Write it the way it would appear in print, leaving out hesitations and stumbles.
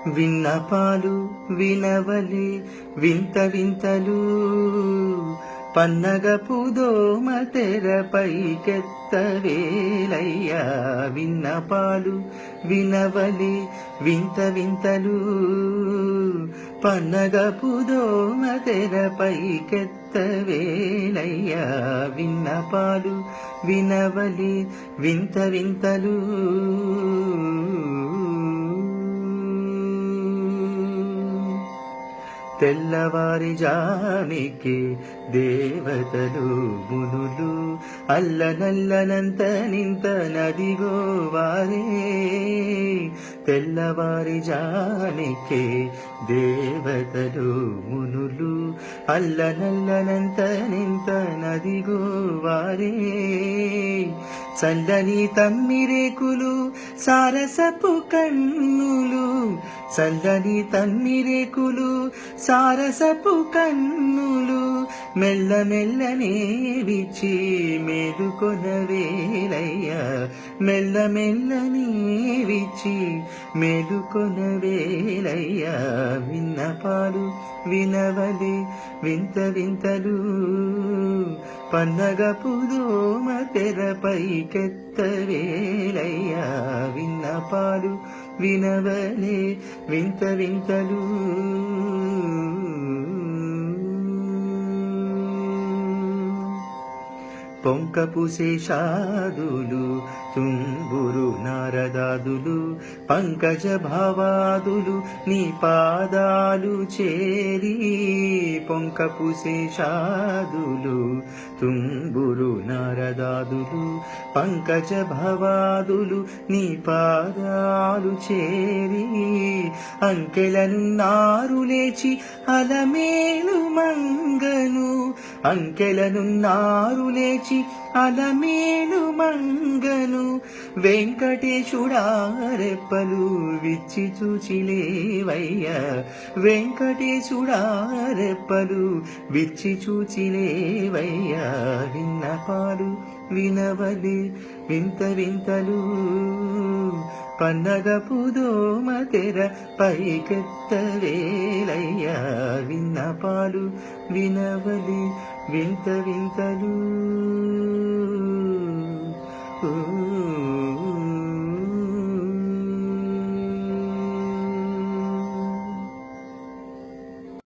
విన్నపాలు వినవలే వింత వింతలు పన్నగపు దోమ తెరపైకెత్తవేలయ్యా. విన్నపాలు వినవలే వింత వింతలు పన్నగపు దోమ తెరపైకెత్తవేలయ్యా. విన్నపాలు వినవలే వింత వింతలు తెల్లవారి జానికి దేవతలు మునులు అల్లనల్లనంత నింత నదిగో వారే. తెల్లవారి జానికి దేవతలు మునులు అల్లనల్లనంత నింత నదిగో వారే. చల్లని తమ్మిరేకులు సారసపు కన్నులు చల్లని తమ్మిరేకులు సారసపు కన్నులు మెల్లమెల్లనే విచ్చి మేలుకొనవేలయ్యా. మెల్లమెల్లనే విచ్చి మేలుకొనవేలయ్యా. విన్నపాలు వినవలే వింత వింతలు పన్నగపు దోమ తెరపైకెత్తవేలయ్యా. విన్నపాలు వినవలే వింత వింతలు పొంకపు శేషాదులు తుంబురు నారదాదులు పంకజ భావాదులు నీ పాదాలు చేరి. పొంకపు శేషాదులు తుంబురు నారదాదులు పంకజ భవాదులు నీ పాదాలు చేరి. అంకెలనున్నారు లేచి అలమేలు మంగను అంకెలనున్నారు లేచి అలమేలు మంగను. వెంకటేశుడా రెప్పలు విచ్చి చూచిలేవయ్యా. వెంకటేశుడా రెప్పలు విచ్చి చూచిలేవయ్యా. విన్నపాలు వినవలే వింత వింతలు పన్నగపు దోమ తెర పైకెత్తవేలయ్యా. విన్నపాలు వినవలే వింత వింతలు.